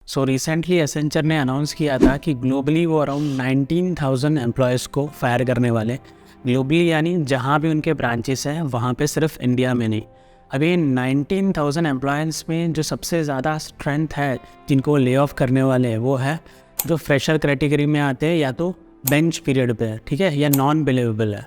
So recently Accenture ने announce किया था कि ग्लोबली वो अराउंड 19,000 एम्प्लॉयज़ को फायर करने वाले, ग्लोबली यानी जहाँ भी उनके ब्रांचेस हैं वहाँ पे, सिर्फ इंडिया में नहीं। अभी 19,000 एम्प्लॉयज़ में जो सबसे ज़्यादा स्ट्रेंथ है जिनको ले ऑफ करने वाले हैं वो है जो फ्रेशर कैटेगरी में आते हैं या तो बेंच पीरियड पे है, ठीक है, या नॉन बिलीवेबल है।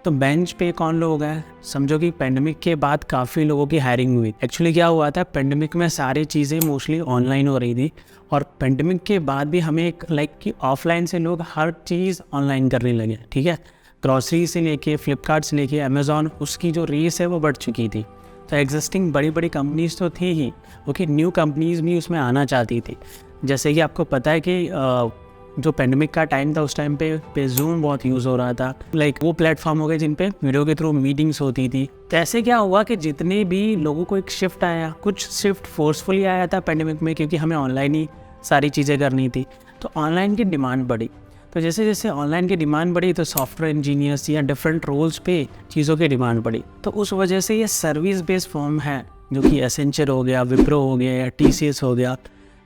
तो बेंच पे कौन लोग हैं? समझो कि पेंडेमिक के बाद काफ़ी लोगों की हायरिंग हुई। एक्चुअली क्या हुआ था, पेंडेमिक में सारी चीज़ें मोस्टली ऑनलाइन हो रही थी और पेंडेमिक के बाद भी हमें एक कि ऑफलाइन से लोग हर चीज़ ऑनलाइन करने लगे, ठीक है। ग्रॉसरी से लेके फ्लिपकार्ट से लेके अमेज़ॉन, उसकी जो रेस है वो बढ़ चुकी थी। तो एग्जिस्टिंग बड़ी बड़ी कंपनीज़ तो थी ही, ओके, न्यू कंपनीज़ भी उसमें आना चाहती थी। जैसे कि आपको पता है कि जो पेंडेमिक का टाइम था उस टाइम पे जूम बहुत यूज़ हो रहा था। वो प्लेटफॉर्म हो गए जिन पे वीडियो के थ्रू मीटिंग्स होती थी। तो ऐसे क्या हुआ कि जितने भी लोगों को एक शिफ्ट आया, कुछ शिफ्ट फोर्सफुली आया था पेंडेमिक में, क्योंकि हमें ऑनलाइन ही सारी चीज़ें करनी थी, तो ऑनलाइन की डिमांड बढ़ी। तो जैसे जैसे ऑनलाइन की डिमांड बढ़ी तो सॉफ्टवेयर इंजीनियर्स या डिफरेंट रोल्स पे चीज़ों की डिमांड बढ़ी। तो उस वजह से ये सर्विस बेस्ड फर्म है जो कि एसेंचर हो गया, विप्रो हो गया, या TCS हो गया,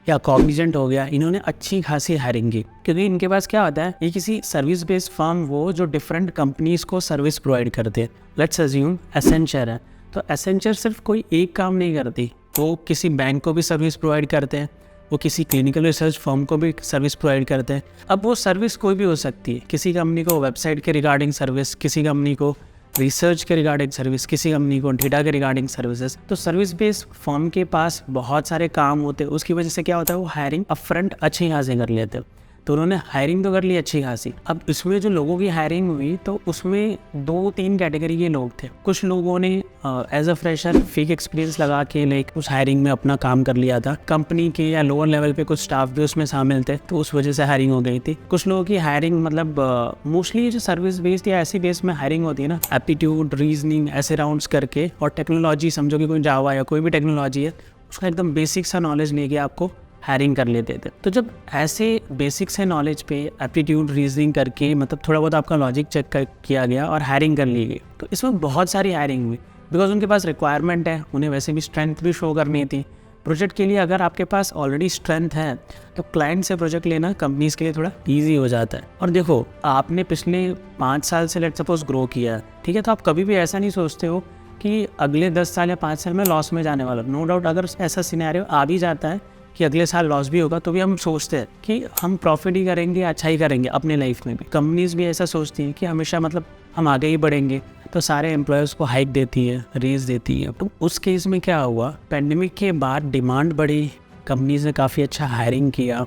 या कॉग्निजेंट हो गया, इन्होंने अच्छी खासी हायरिंग की। क्योंकि इनके पास क्या होता है, ये किसी सर्विस बेस्ड फर्म वो जो डिफरेंट कंपनीज को सर्विस प्रोवाइड करते हैं। लेट्स अज्यूम एसेंचर है, तो एसेंचर सिर्फ कोई एक काम नहीं करती, वो किसी बैंक को भी सर्विस प्रोवाइड करते हैं, वो किसी क्लिनिकल रिसर्च फर्म को भी सर्विस प्रोवाइड करते हैं। अब वो सर्विस कोई भी हो सकती है, किसी कंपनी को वेबसाइट के रिगार्डिंग सर्विस, किसी कंपनी को रिसर्च के रिगार्डिंग सर्विस, किसी कंपनी को डेटा के रिगार्डिंग सर्विसेज। तो सर्विस बेस्ड फर्म के पास बहुत सारे काम होते हैं, उसकी वजह से क्या होता है, वो हायरिंग अपफ्रंट अच्छी खासी कर लेते हैं। तो उन्होंने हायरिंग तो कर ली अच्छी खासी। अब इसमें जो लोगों की हायरिंग हुई तो उसमें 2-3 कैटेगरी के लोग थे। कुछ लोगों ने as a fresher fake experience लगा के उस हायरिंग में अपना काम कर लिया था। कंपनी के या लोअर लेवल पे कुछ स्टाफ भी उसमें शामिल थे, तो उस वजह से हायरिंग हो गई थी। कुछ लोगों की हायरिंग मोस्टली जो सर्विस बेस्ड या ऐसी बेस्ड में हायरिंग होती है ना, एप्टीट्यूड, रीजनिंग, ऐसे राउंड्स करके, और टेक्नोलॉजी, समझो कि कोई जावा या कोई भी टेक्नोलॉजी है, उसका एकदम बेसिक सा नॉलेज लेके आपको हायरिंग कर लेते थे। तो जब ऐसे बेसिक से नॉलेज पे एप्टीट्यूड, रीजनिंग करके थोड़ा बहुत आपका लॉजिक चेक किया गया और हायरिंग कर ली गई, तो इसमें बहुत सारी हायरिंग हुई। बिकॉज उनके पास रिक्वायरमेंट है, उन्हें वैसे भी स्ट्रेंथ भी शो करनी थी प्रोजेक्ट के लिए। अगर आपके पास ऑलरेडी स्ट्रेंथ है तो क्लाइंट से प्रोजेक्ट लेना कंपनीज के लिए थोड़ा ईजी हो जाता है। और देखो, आपने पिछले 5 साल से लेट सपोज ग्रो किया है, ठीक है, तो आप कभी भी ऐसा नहीं सोचते हो कि अगले 10 साल या 5 साल में लॉस में जाने वाला। नो डाउट, अगर ऐसा सिनेरियो आ भी जाता है कि अगले साल लॉस भी होगा, तो भी हम सोचते हैं कि हम प्रॉफिट ही करेंगे, अच्छा ही करेंगे अपने लाइफ में भी। कंपनीज भी ऐसा सोचती हैं कि हमेशा हम आगे ही बढ़ेंगे, तो सारे एम्प्लॉयर्स को हाइक देती है, रेज देती है। तो उस केस में क्या हुआ, पेंडेमिक के बाद डिमांड बढ़ी, कंपनीज ने काफ़ी अच्छा हायरिंग किया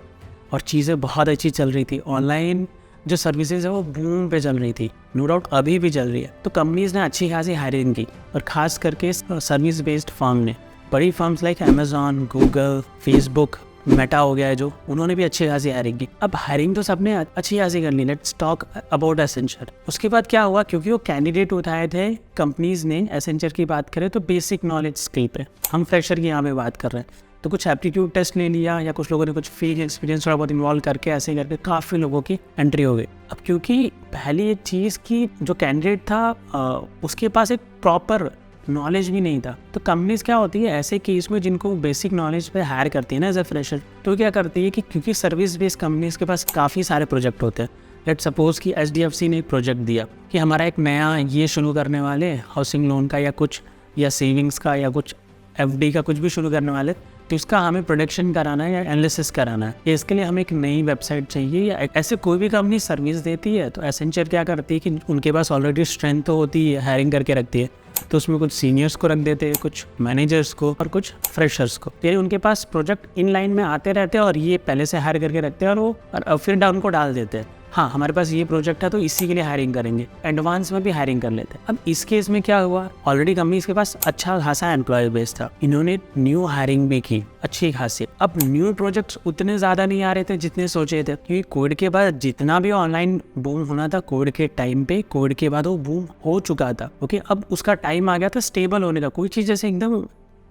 और चीज़ें बहुत अच्छी चल रही थी। ऑनलाइन जो सर्विसेज है वो बूम पे चल रही थी, नो डाउट अभी भी चल रही है। तो कंपनीज ने अच्छी खासी हायरिंग की, और ख़ास करके सर्विस बेस्ड फर्म ने, बड़ी firms like Amazon, Google, Facebook, Meta हो गया है जो, उन्होंने भी अच्छी खासी हायरिंग की। अब हायरिंग तो सबने अच्छी खासी कर ली। Let's talk about Accenture. उसके बाद क्या हुआ, क्योंकि वो कैंडिडेट उठाए थे कंपनीज ने, एसेंचर की बात करें तो बेसिक नॉलेज स्किल पे, हम फ्रेशर की यहाँ पे बात कर रहे हैं, तो कुछ एप्टीट्यूड टेस्ट ले लिया, या कुछ लोगों ने कुछ फेक एक्सपीरियंस थोड़ा बहुत इन्वॉल्व करके, ऐसे करके काफ़ी लोगों की एंट्री हो गई। अब क्योंकि पहली एक चीज़ की जो कैंडिडेट था उसके पास एक प्रॉपर नॉलेज भी नहीं था, तो कंपनीज क्या होती है ऐसे केस में जिनको बेसिक नॉलेज पे हायर करती है ना एज अ फ्रेशर, तो क्या करती है कि क्योंकि सर्विस बेस्ड कंपनीज के पास काफ़ी सारे प्रोजेक्ट होते हैं। लेट सपोज कि HDFC ने एक प्रोजेक्ट दिया कि हमारा एक नया ये शुरू करने वाले हाउसिंग लोन का, या कुछ, या सेविंग्स का, या कुछ FD का कुछ भी शुरू करने वाले, तो इसका हमें प्रोडक्शन कराना है या एनालिसिस कराना है, या इसके लिए हमें एक नई वेबसाइट चाहिए, या ऐसे कोई भी कंपनी सर्विस देती है। तो एसेंचर क्या करती है कि उनके पास ऑलरेडी स्ट्रेंथ तो होती है, हायरिंग करके रखती है, तो उसमें कुछ सीनियर्स को रख देते हैं, कुछ मैनेजर्स को और कुछ फ्रेशर्स को। यानी उनके पास प्रोजेक्ट इन लाइन में आते रहते हैं और ये पहले से हायर करके रखते हैं, और फिर उनको डाल देते हैं, हाँ हमारे पास ये प्रोजेक्ट है तो इसी के लिए हायरिंग करेंगे, एडवांस में भी हायरिंग कर लेते हैं। अब इस केस में क्या हुआ, ऑलरेडी कंपनीज के पास अच्छा खासा एम्प्लॉय बेस था, इन्होंने न्यू हायरिंग भी की अच्छी खासी। अब न्यू प्रोजेक्ट्स उतने ज़्यादा नहीं आ रहे थे जितने सोचे थे, क्योंकि कोविड के बाद जितना भी ऑनलाइन बूम होना था, कोविड के टाइम पे, कोविड के बाद वो बूम हो चुका था। ओके, अब उसका टाइम आ गया था स्टेबल होने का। कोई चीज़ जैसे एकदम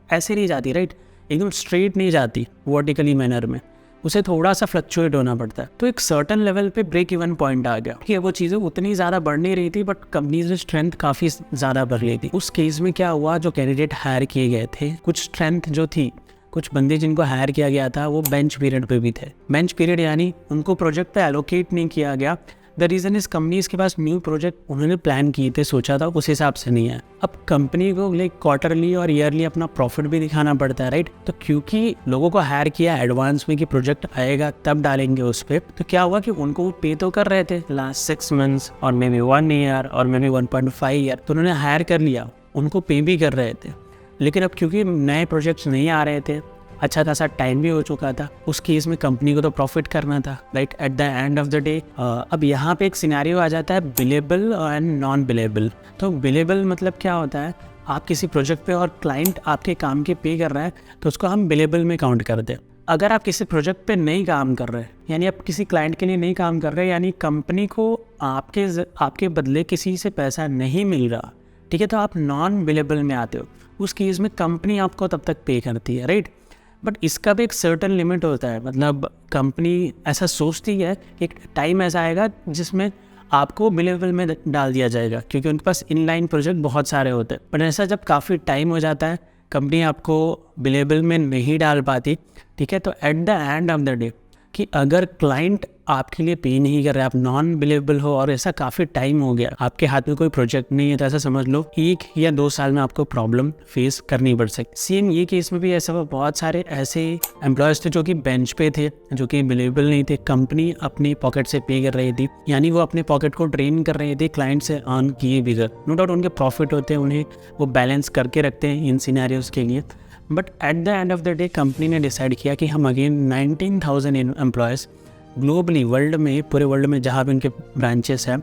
ऐसे नहीं जाती, राइट, एकदम स्ट्रेट नहीं जाती वर्टिकली मैनर में, उसे थोड़ा सा फ्लक्चुएट होना पड़ता है। तो एक सर्टन लेवल पे ब्रेक इवन पॉइंट आ गया कि वो चीज़ें उतनी ज़्यादा बढ़ नहीं रही थी, बट कंपनीज ने स्ट्रेंथ काफ़ी ज़्यादा बढ़ रही थी। उस केस में क्या हुआ, जो कैंडिडेट हायर किए गए थे, कुछ स्ट्रेंथ जो थी कुछ बंदे जिनको हायर किया गया था वो बेंच पीरियड पे भी थे। बेंच पीरियड यानी उनको प्रोजेक्ट पे एलोकेट नहीं किया गया। द रीज़न इस कंपनीज के पास न्यू प्रोजेक्ट उन्होंने प्लान किए थे, सोचा था, उस हिसाब से नहीं है। अब कंपनी को लाइक क्वार्टरली और ईयरली अपना प्रॉफिट भी दिखाना पड़ता है, राइट। तो क्योंकि लोगों को हायर किया एडवांस में कि प्रोजेक्ट आएगा तब डालेंगे उस पर, तो क्या हुआ कि उनको वो पे तो कर रहे थे लास्ट 6 मंथ्स और मे बी 1 ईयर और मे बी 1.5 ईयर, तो उन्होंने हायर कर लिया, उनको पे भी कर रहे थे। लेकिन अब क्योंकि नए प्रोजेक्ट्स नहीं आ रहे थे, अच्छा खासा टाइम भी हो चुका था, उस केस में कंपनी को तो प्रॉफिट करना था, right, at the end of the day. अब यहाँ पे एक सिनेरियो आ जाता है बिलेबल एंड नॉन बिलेबल। तो बिलेबल मतलब क्या होता है, आप किसी प्रोजेक्ट पे और क्लाइंट आपके काम के पे कर रहा है तो उसको हम बिलेबल में काउंट करते हैं। अगर आप किसी प्रोजेक्ट पे नहीं काम कर रहे, यानी आप किसी क्लाइंट के लिए नहीं काम कर रहे, यानी कंपनी को आपके बदले किसी से पैसा नहीं मिल रहा, ठीक है, तो आप नॉन बिलेबल में आते हो। उस केस में कंपनी आपको तब तक पे करती है, राइट। बट इसका भी एक सर्टन लिमिट होता है, मतलब कंपनी ऐसा सोचती है कि एक टाइम ऐसा आएगा जिसमें आपको बिलेबल में डाल दिया जाएगा, क्योंकि उनके पास इनलाइन प्रोजेक्ट बहुत सारे होते हैं। बट ऐसा जब काफ़ी टाइम हो जाता है, कंपनी आपको बिलेबल में नहीं डाल पाती, ठीक है, तो at the end of the day कि अगर क्लाइंट आपके लिए पे नहीं कर रहा है, आप नॉन बिलेबल हो और ऐसा काफ़ी टाइम हो गया, आपके हाथ में कोई प्रोजेक्ट नहीं है, तो ऐसा समझ लो 1 या 2 साल में आपको प्रॉब्लम फेस करनी पड़ सकती। सेम ये केस में भी ऐसा बहुत सारे ऐसे एम्प्लॉयज़ थे जो कि बेंच पे थे, जो कि बिलेबल नहीं थे, कंपनी अपनी पॉकेट से पे कर रही थी, यानी वो अपने पॉकेट को ड्रेन कर रहे थे क्लाइंट से अर्न किए बिगर। नो डाउट उनके प्रॉफिट होते हैं, उन्हें वो बैलेंस करके रखते हैं इन सिनेरियोज़ के लिए। But at the end of the day company ने डिसाइड किया कि हम अगेन 19,000 एम्प्लॉयज़ ग्लोबली, वर्ल्ड में, पूरे वर्ल्ड में जहाँ भी उनके ब्रांचेस हैं,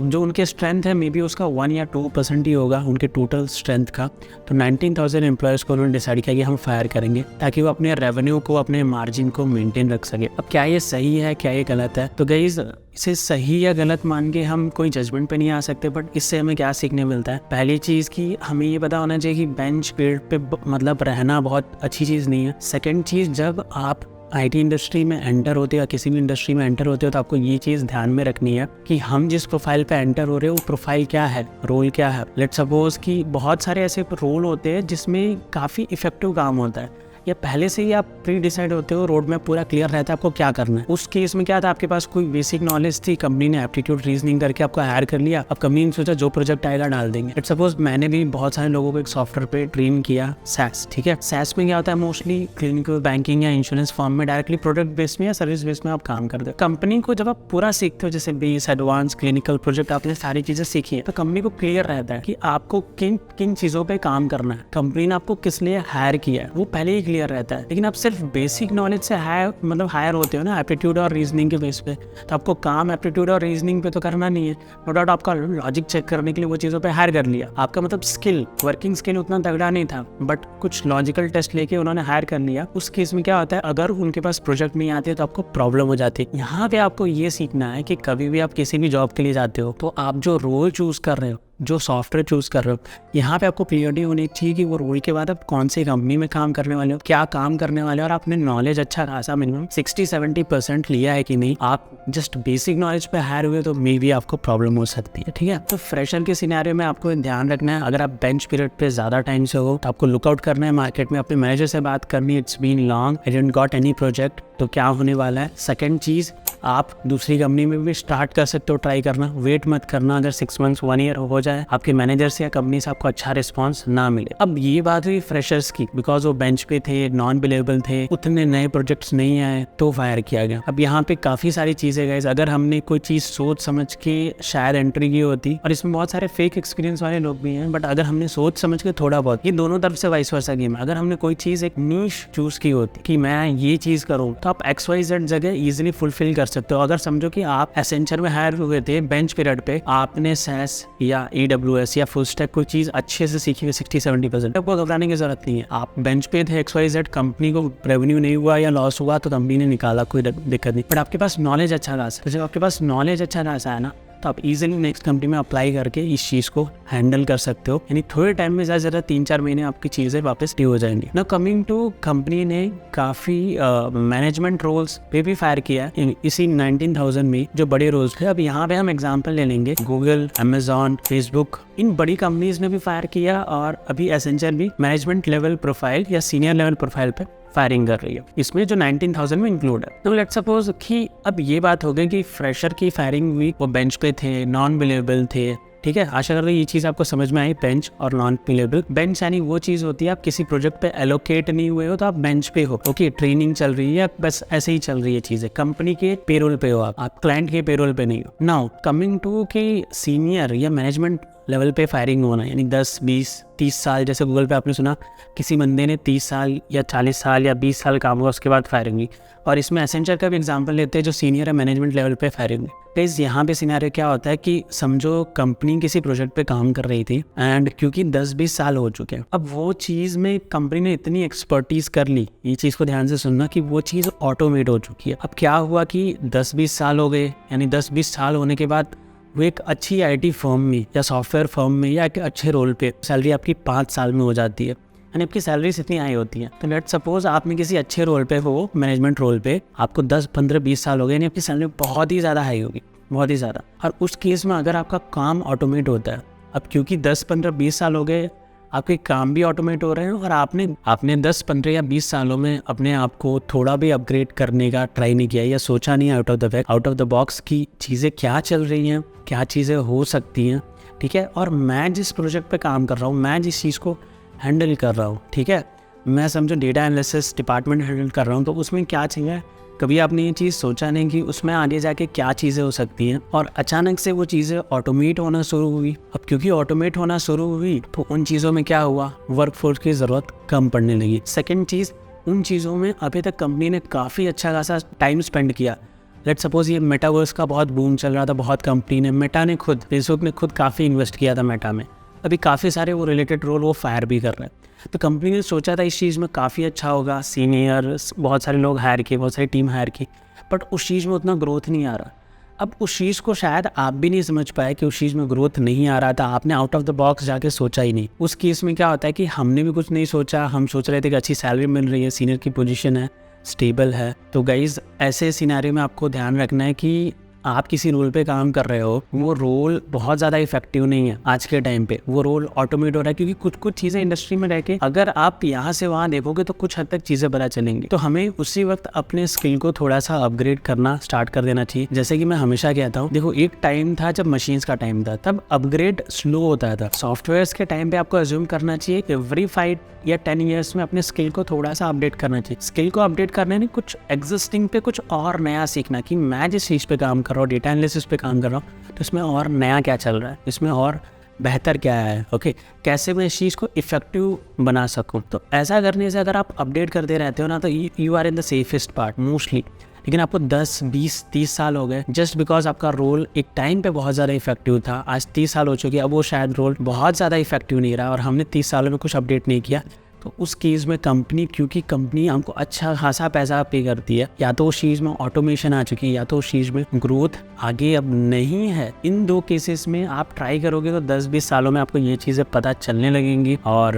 जो उनके स्ट्रेंथ है मे बी उसका 1 या 2% ही होगा उनके टोटल स्ट्रेंथ का, तो 19,000 एम्प्लॉयज़ को उन्होंने डिसाइड किया कि हम फायर करेंगे ताकि वो अपने रेवेन्यू को, अपने मार्जिन को मेंटेन रख सके। अब क्या ये सही है, क्या ये गलत है? तो गाइस, इसे सही या गलत मान के हम कोई जजमेंट पे नहीं आ सकते, बट इससे हमें क्या सीखने मिलता है? पहली चीज़ कि हमें ये पता होना चाहिए कि बेंच पीरियड पे मतलब रहना बहुत अच्छी चीज़ नहीं है। सेकेंड चीज़, जब आप आईटी इंडस्ट्री में एंटर होते हो या किसी भी इंडस्ट्री में एंटर होते हो तो आपको ये चीज़ ध्यान में रखनी है कि हम जिस प्रोफाइल पे एंटर हो रहे हो वो प्रोफाइल क्या है, रोल क्या है। लेट्स सपोज कि बहुत सारे ऐसे रोल होते हैं जिसमें काफ़ी इफेक्टिव काम होता है, या पहले से ही आप प्री डिसाइड होते हो, रोड मैप पूरा क्लियर रहता है आपको क्या करना है। उस केस में क्या था, आपके पास कोई बेसिक नॉलेज थी, कंपनी ने एप्टीट्यूड रीजनिंग करके आपको हायर कर लिया। अब कंपनी ने सोचा जो प्रोजेक्ट आएगा डाल देंगे। लेट्स सपोज मैंने भी बहुत सारे लोगों को एक सॉफ्टवेयर पे ट्रेन किया, सैस, ठीक है। सैस में क्या होता है, मोस्टली क्लिनिकल, बैंकिंग या इंश्योरेंस फॉर्म में डायरेक्टली प्रोडक्ट बेस में या सर्विस बेस में आप काम करते हो। कंपनी को जब आप पूरा सीखते हो, जैसे बेस, एडवांस, क्लिनिकल प्रोजेक्ट, आपने सारी चीजें सीखी है, तो कंपनी को क्लियर रहता है कि आपको किन किन चीजों पे काम करना है, कंपनी ने आपको किस लिए हायर किया है, वो पहले ही क्लियर रहता है। लेकिन सिर्फ बेसिक नॉलेज से हायर होते हो ना एप्टीट्यूड और रीजनिंग के बेस पे, तो आपको काम एप्टीट्यूड और रीजनिंग पे तो करना नहीं है। नो डाउट आपका लॉजिक चेक करने के लिए वो चीज़ों पे हायर कर लिया, आपका मतलब स्किल, वर्किंग स्किल उतना तगड़ा नहीं था, बट कुछ लॉजिकल टेस्ट लेके उन्होंने हायर कर लिया। उस केस में क्या होता है, अगर उनके पास प्रोजेक्ट नहीं आते तो आपको प्रॉब्लम हो जाती है। यहाँ पे आपको ये सीखना है कि कभी भी आप किसी भी जॉब के लिए जाते हो तो आप जो रोल चूज कर रहे हो, जो सॉफ्टवेयर चूज कर रहे हो, यहाँ पे आपको क्लियरिटी होनी चाहिए कि वो रोल के बाद आप कौन सी कंपनी में काम करने वाले हो, क्या काम करने वाले हो, और आपने नॉलेज अच्छा खासा मिनिमम 60-70% लिया है कि नहीं। आप जस्ट बेसिक नॉलेज पे हायर हुए तो मे बी आपको प्रॉब्लम हो सकती है, ठीक है। तो फ्रेशर के सिनेरियो में आपको ध्यान रखना है, अगर आप बेंच पीरियड पे ज़्यादा टाइम से हो तो आपको लुकआउट करना है मार्केट में, अपने मैनेजर से बात करनी है, it's been long, I didn't got any project, तो क्या होने वाला है। सेकेंड चीज़, आप दूसरी कंपनी में भी स्टार्ट कर सकते हो ट्राई करना, वेट मत करना अगर 6 मंथ्स 1 ईयर हो जाए आपके मैनेजर से या कंपनी से आपको अच्छा रिस्पांस ना मिले। अब ये बात हुई फ्रेशर्स की, बिकॉज वो बेंच पे थे, नॉन बिलेबल थे, उतने नए प्रोजेक्ट्स नहीं आए तो फायर किया गया। अब यहाँ पे काफ़ी सारी चीज़ें गाइस, अगर हमने कोई चीज़ सोच समझ के शायद एंट्री की होती, और इसमें बहुत सारे फेक एक्सपीरियंस वाले लोग भी हैं, बट अगर हमने सोच समझ के थोड़ा बहुत, ये दोनों तरफ से वाइस वर्सा गेम है, अगर हमने कोई चीज़ एक नीश चूज की होती कि मैं ये चीज़ करूँ, तो आप XYZ जगह ईजिली फुलफिल कर सकते हो। अगर समझो कि आप एसेंचर में हायर हुए थे बेंच पीरियड पे, आपने SaaS या AWS या फुल स्टैक कोई चीज़ अच्छे से सीखी हुई 60-70%, आपको घबराने की जरूरत नहीं है। आप बेंच पे थे XYZ, कंपनी को रेवेन्यू नहीं हुआ या लॉस हुआ तो कंपनी ने निकाला, कोई दिक्कत नहीं, बट आपके पास नॉलेज अच्छा खासा, तो जब आपके पास नॉलेज अच्छा खासा है ना, तो आप इजीली नेक्स्ट कंपनी में अप्लाई करके इस चीज़ को हैंडल कर सकते हो। यानी थोड़े टाइम में ज़्यादा 3-4 महीने आपकी चीज़ें वापस डी हो जाएंगी। नाउ कमिंग टू, कंपनी ने काफ़ी मैनेजमेंट रोल्स पे भी फायर किया है इसी 19,000 में, जो बड़े रोल्स थे। अब यहाँ पे हम एग्जांपल ले लेंगे, गूगल, अमेजॉन, फेसबुक, इन बड़ी कंपनीज ने भी फायर किया, और अभी एसेंचर भी मैनेजमेंट लेवल प्रोफाइल या सीनियर लेवल प्रोफाइल पे फायरिंग कर रही है, इसमें जो 19,000 में इंक्लूड है। तो लेट्स सपोज कि अब ये बात हो गई कि फ्रेशर की फायरिंग हुई, वो बेंच पे थे, नॉन बिलेबल थे, ठीक है। आशा करते हैं ये चीज़ आपको समझ में आई। बेंच और नॉन बिलेबल, बेंच यानी वो चीज़ होती है आप किसी प्रोजेक्ट पे एलोकेट नहीं हुए हो तो आप बेंच पे हो, ओके, ट्रेनिंग चल रही है या बस ऐसे ही चल रही है चीज़ें, कंपनी के पेरोल पे हो आप क्लाइंट के पेरोल पे नहीं हो। नाउ कमिंग टू कि सीनियर या मैनेजमेंट लेवल पे फायरिंग होना, यानी 10, 20, 30 साल, जैसे गूगल पे आपने सुना किसी बंदे ने 30 साल या 40 साल या 20 साल काम हुआ उसके बाद फायरिंग हुई, और इसमें एसेंचर का भी एग्जांपल लेते हैं जो सीनियर या मैनेजमेंट लेवल पे फायरिंग हुई। प्लीज़ यहाँ पे सिनेरियो क्या होता है कि समझो कंपनी किसी प्रोजेक्ट पे काम कर रही थी एंड क्योंकि 10-20 साल हो चुके हैं, अब वो चीज़ में कंपनी ने इतनी एक्सपर्टीज़ कर ली, ये चीज़ को ध्यान से सुनना, कि वो चीज़ ऑटोमेट हो चुकी है। अब क्या हुआ कि 10-20 साल हो गए, यानी 10-20 साल होने के बाद वो एक अच्छी आईटी फर्म में या सॉफ्टवेयर फर्म में या एक अच्छे रोल पे सैलरी आपकी 5 साल में हो जाती है, यानी आपकी सैलरीज इतनी हाई होती है। तो लेट्स सपोज आप में किसी अच्छे रोल पे हो, मैनेजमेंट रोल पे, आपको 10, 15, 20 साल हो गए, यानी आपकी सैलरी बहुत ही ज़्यादा हाई होगी, बहुत ही ज़्यादा। और उस केस में अगर आपका काम ऑटोमेट होता है, अब क्योंकि 10, 15, 20 साल हो गए, आपके काम भी ऑटोमेट हो रहे हैं और आपने 10, 15 या 20 सालों में अपने आप को थोड़ा भी अपग्रेड करने का ट्राई नहीं किया या सोचा नहीं आउट ऑफ द बॉक्स की चीज़ें क्या चल रही हैं, क्या चीज़ें हो सकती हैं, ठीक है। और मैं जिस प्रोजेक्ट पे काम कर रहा हूँ, मैं जिस चीज़ को हैंडल कर रहा हूँ, ठीक है, मैं समझो डेटा एनालिसिस डिपार्टमेंट हैंडल कर रहा हूँ, तो उसमें क्या चाहिए, कभी आपने ये चीज़ सोचा नहीं कि उसमें आगे जाके क्या चीज़ें हो सकती हैं, और अचानक से वो चीज़ें ऑटोमेट होना शुरू हुई। अब क्योंकि ऑटोमेट होना शुरू हुई तो उन चीज़ों में क्या हुआ, वर्कफोर्स की ज़रूरत कम पड़ने लगी। सेकंड चीज़, उन चीज़ों में अभी तक कंपनी ने काफ़ी अच्छा खासा टाइम स्पेंड किया। लेट सपोज ये मेटावर्स का बहुत बूम चल रहा था, बहुत कंपनी ने, मेटा ने खुद, फेसबुक ने खुद काफ़ी इन्वेस्ट किया था मेटा में, अभी काफ़ी सारे वो रिलेटेड रोल वो फायर भी कर रहे हैं। तो कंपनी ने सोचा था इस चीज़ में काफ़ी अच्छा होगा, सीनियर बहुत सारे लोग हायर किए, बहुत सारी टीम हायर की, बट उस चीज़ में उतना ग्रोथ नहीं आ रहा। अब उस चीज़ को शायद आप भी नहीं समझ पाए कि उस चीज़ में ग्रोथ नहीं आ रहा था, आपने आउट ऑफ द बॉक्स जाके सोचा ही नहीं। उस केस में क्या होता है कि हमने भी कुछ नहीं सोचा, हम सोच रहे थे कि अच्छी सैलरी मिल रही है, सीनियर की पोजीशन है, स्टेबल है। तो गाइज ऐसे सिनेरियो में आपको ध्यान रखना है कि आप किसी रोल पे काम कर रहे हो, वो रोल बहुत ज़्यादा इफेक्टिव नहीं है आज के टाइम पे, वो रोल ऑटोमेट हो रहा है, क्योंकि कुछ चीज़ें इंडस्ट्री में रह के अगर आप यहाँ से वहाँ देखोगे तो कुछ हद तक चीज़ें पता चलेंगी। तो हमें उसी वक्त अपने स्किल को थोड़ा सा अपग्रेड करना स्टार्ट कर देना चाहिए। जैसे कि मैं हमेशा कहता हूँ, देखो एक टाइम था जब मशीन्स का टाइम था, तब अपग्रेड स्लो होता था। सॉफ्टवेयर्स के टाइम पे आपको अज्यूम करना चाहिए एवरी 5 या 10 ईयर्स में अपने स्किल को थोड़ा सा अपडेट करना चाहिए। स्किल को अपडेट करने में कुछ एग्जिस्टिंग पे कुछ और नया सीखना, कि मैं जिस चीज़ पे काम कर रहा हूँ, डेटा एनालिसिस पे काम कर रहा हूँ, तो इसमें और नया क्या चल रहा है, इसमें और बेहतर क्या है, ओके, कैसे मैं इस चीज़ को इफेक्टिव बना सकूँ। तो ऐसा करने से अगर आप अपडेट करते रहते हो ना, तो you are in the safest part mostly. लेकिन आपको 10, 20, 30 साल हो गए जस्ट बिकॉज आपका रोल एक टाइम पे बहुत ज़्यादा इफेक्टिव था, आज 30 साल हो चुके, अब वो शायद रोल बहुत ज़्यादा इफेक्टिव नहीं रहा और हमने 30 सालों में कुछ अपडेट नहीं किया। तो उस केस में कंपनी, क्योंकि कंपनी हमको अच्छा खासा पैसा पे करती है, या तो उस चीज़ में ऑटोमेशन आ चुकी है या तो उस चीज़ में ग्रोथ आगे अब नहीं है। इन दो केसेस में आप ट्राई करोगे तो 10-20 सालों में आपको ये चीज़ें पता चलने लगेंगी, और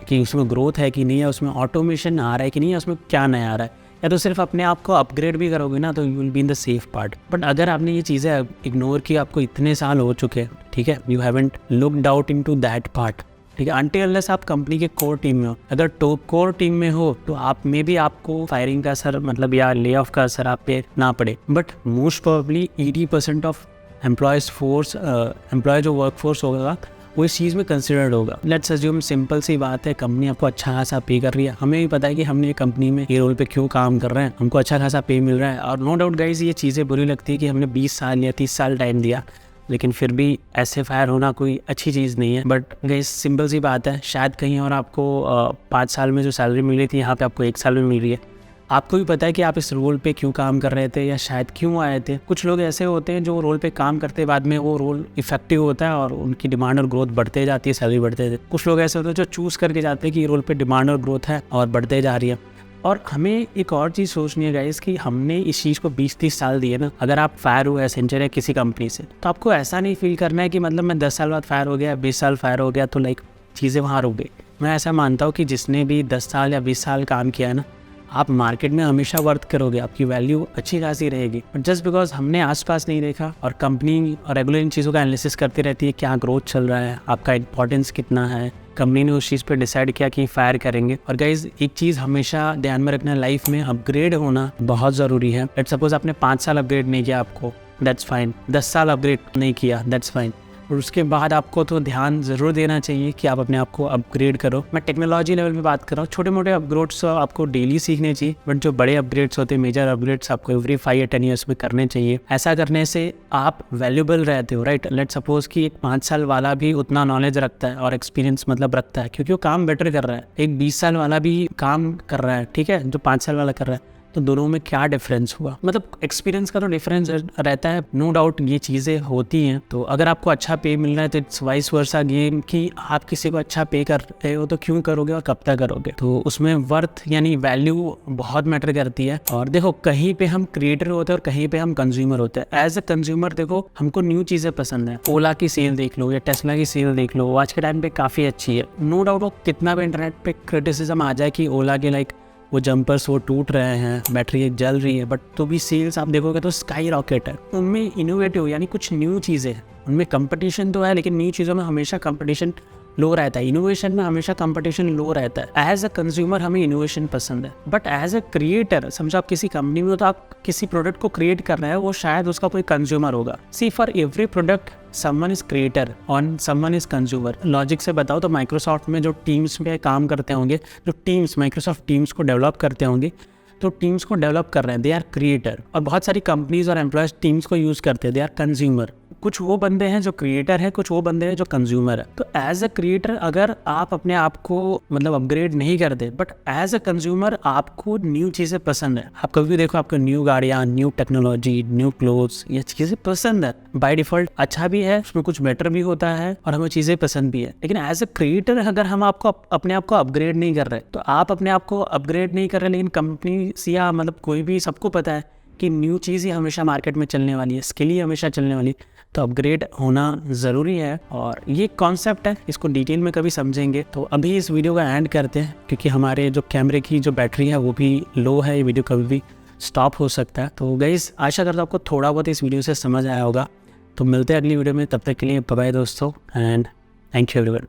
कि उसमें ग्रोथ है कि नहीं है, उसमें ऑटोमेशन आ रहा है कि नहीं है, उसमें क्या नया आ रहा है। या तो सिर्फ अपने आप को अपग्रेड भी करोगे ना, तो you will be in the safe part. But अगर आपने ये चीज़ें इग्नोर की, आपको इतने साल हो चुके, ठीक है, you haven't looked out into that part, ठीक है, अनटिल अनलेस आप कंपनी के कोर टीम में हो। अगर टॉप कोर टीम में हो तो आप में भी आपको फायरिंग का असर, मतलब या ले ऑफ का असर आप पे ना पड़े, but most probably 80% of employee जो वर्क फोर्स होगा वो इस चीज़ में कंसिडर्ड होगा। लेट्स अज्यूम, सिंपल सी बात है, कंपनी आपको अच्छा खासा पे कर रही है, हमें भी पता है कि हमने कंपनी में ये रोल पे क्यों काम कर रहे हैं, हमको अच्छा खासा पे मिल रहा है, और नो डाउट गाइज ये चीज़ें बुरी लगती है कि हमने 20 साल या 30 साल टाइम दिया, लेकिन फिर भी ऐसे फायर होना कोई अच्छी चीज़ नहीं है। बट गाइस सिंपल सी बात है, शायद कहीं और आपको 5 साल में जो सैलरी मिल रही थी, यहाँ पे आपको 1 साल में मिल रही है। आपको भी पता है कि आप इस रोल पे क्यों काम कर रहे थे या शायद क्यों आए थे। कुछ लोग ऐसे होते हैं जो रोल पे काम करते बाद में वो रोल इफेक्टिव होता है और उनकी डिमांड और ग्रोथ बढ़ते जाती है, सैलरी बढ़ते थे। कुछ लोग ऐसे होते हैं जो चूज़ करके जाते हैं कि ये रोल पे डिमांड और ग्रोथ है और बढ़ते जा रही है। और हमें एक और चीज़ सोचनी है गाइस कि हमने इस चीज़ को 20-30 साल दिए ना। अगर आप फायर हुए एसेंचर है किसी कंपनी से, तो आपको ऐसा नहीं फील करना है कि मतलब मैं 10 साल बाद फायर हो गया, 20 साल फायर हो गया तो लाइक चीज़ें वहाँ रुक गई। मैं ऐसा मानता हूँ कि जिसने भी 10 साल या 20 साल काम किया है ना, आप मार्केट में हमेशा वर्थ करोगे, आपकी वैल्यू अच्छी खासी रहेगी। बट जस्ट बिकॉज हमने आसपास नहीं देखा और कंपनी और रेगुलर इन चीज़ों का एनालिसिस करती रहती है, क्या ग्रोथ चल रहा है, आपका इंपॉर्टेंस कितना है, कंपनी ने उस चीज़ पे डिसाइड किया कि फायर करेंगे। और गाइज एक चीज़ हमेशा ध्यान में रखना, लाइफ में अपग्रेड होना बहुत ज़रूरी है। लेट्स सपोज आपने 5 साल अपग्रेड नहीं किया आपको, दैट्स फाइन। 10 साल अपग्रेड नहीं किया, दैट्स फाइन। और उसके बाद आपको तो ध्यान ज़रूर देना चाहिए कि आप अपने आप को अपग्रेड करो। मैं टेक्नोलॉजी लेवल पे बात कर रहा हूँ, छोटे मोटे अपग्रेड्स आपको डेली सीखने चाहिए, बट जो बड़े अपग्रेड्स होते हैं, मेजर अपग्रेड्स आपको एवरी 5 या 10 ईयर्स में करने चाहिए। ऐसा करने से आप वैल्यूबल रहते हो, राइट। लेट्स सपोज कि एक 5 साल वाला भी उतना नॉलेज रखता है और एक्सपीरियंस मतलब रखता है, क्योंकि वो काम बेटर कर रहा है। एक 20 साल वाला भी काम कर रहा है, ठीक है, जो 5 साल वाला कर रहा है, तो दोनों में क्या डिफरेंस हुआ, मतलब एक्सपीरियंस का तो डिफरेंस रहता है, नो डाउट ये चीज़ें होती हैं। तो अगर आपको अच्छा पे मिल रहा है तो इट्स वाइस वर्सा गेम कि आप किसी को अच्छा पे कर रहे हो तो क्यों करोगे और कब तक करोगे। तो उसमें वर्थ यानी वैल्यू बहुत मैटर करती है। और देखो, कहीं पे हम क्रिएटर होते हैं और कहीं पे हम कंज्यूमर होते हैं। एज अ कंज्यूमर देखो, हमको न्यू चीज़ें पसंद है। ओला की सेल देख लो या टेस्ला की सेल देख लो, आज के टाइम पे काफ़ी अच्छी है। नो डाउट वो कितना भी इंटरनेट पे क्रिटिसिज्म आ जाए कि ओला के लाइक वो जंपर्स वो टूट रहे हैं, बैटरी जल रही है, बट तो भी सेल्स आप देखोगे तो स्काई रॉकेट है। उनमें इनोवेटिव यानी कुछ न्यू चीज़ें हैं, उनमें कंपटीशन तो है, लेकिन न्यू चीज़ों में हमेशा कंपटीशन लो रहता है। इनोवेशन में हमेशा कंपटीशन लो रहता है। एज अ कंज्यूमर हमें इनोवेशन पसंद है, बट एज अ क्रिएटर, समझो आप किसी कंपनी में हो तो आप किसी प्रोडक्ट को क्रिएट कर रहे हैं, वो शायद उसका कोई कंज्यूमर होगा। See for every product someone is creator और समवन इज कंज्यूमर। लॉजिक से बताओ तो माइक्रोसॉफ्ट में जो टीम्स में काम करते होंगे, जो टीम्स माइक्रोसॉफ्ट टीम्स को डेवलप करते होंगे, तो टीम्स को डेवलप कर रहे हैं, दे आर क्रिएटर। और बहुत सारी कंपनीज और एम्प्लॉयज टीम्स को यूज़ करते हैं, दे आर कंज्यूमर। कुछ वो बंदे हैं जो क्रिएटर है, कुछ वो बंदे हैं जो कंज्यूमर है। तो एज अ क्रिएटर अगर आप अपने आप को मतलब अपग्रेड नहीं करते, बट एज अ कंज्यूमर आपको न्यू चीज़ें पसंद है। आप कभी भी देखो, आपको न्यू गाड़ियाँ, न्यू टेक्नोलॉजी, न्यू क्लोथ्स, ये चीज़ें पसंद है। बाय डिफॉल्ट अच्छा भी है, उसमें कुछ बेटर भी होता है और हमें चीज़ें पसंद भी है। लेकिन एज अ क्रिएटर अगर हम आपको अपने आप को अपग्रेड नहीं कर रहे, तो आप अपने आप को अपग्रेड नहीं कर रहे, लेकिन कंपनी या मतलब कोई भी, सबको पता है कि न्यू चीज़ ही हमेशा मार्केट में चलने वाली है, स्किल ही हमेशा चलने वाली है, तो अपग्रेड होना ज़रूरी है। और ये कॉन्सेप्ट है, इसको डिटेल में कभी समझेंगे। तो अभी इस वीडियो का एंड करते हैं, क्योंकि हमारे जो कैमरे की जो बैटरी है वो भी लो है, ये वीडियो कभी भी स्टॉप हो सकता है। तो गाइस, आशा करता हूँ आपको थोड़ा बहुत इस वीडियो से समझ आया होगा। तो मिलते हैं अगली वीडियो में, तब तक के लिए बाय बाय दोस्तों, एंड थैंक यू एवरीवन।